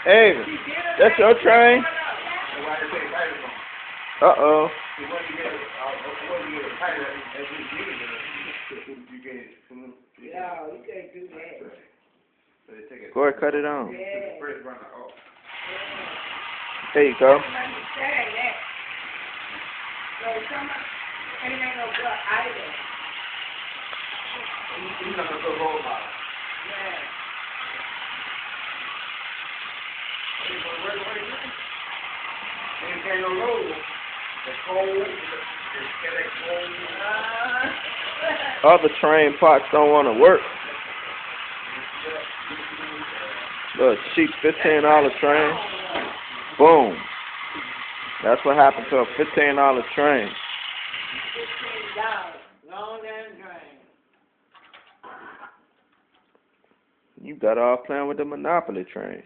Hey, that's your train? Uh-oh. Yeah, you can't do that. Go ahead, cut it on. There you go. So some ain't no good either. You're not gonna go home about it. Yeah. Ain't no road. The cold. Other train parts don't want to work. Look, cheap $15 train. Boom. That's what happened to a $15 train. $15. Long damn train. You got off playing with the Monopoly train.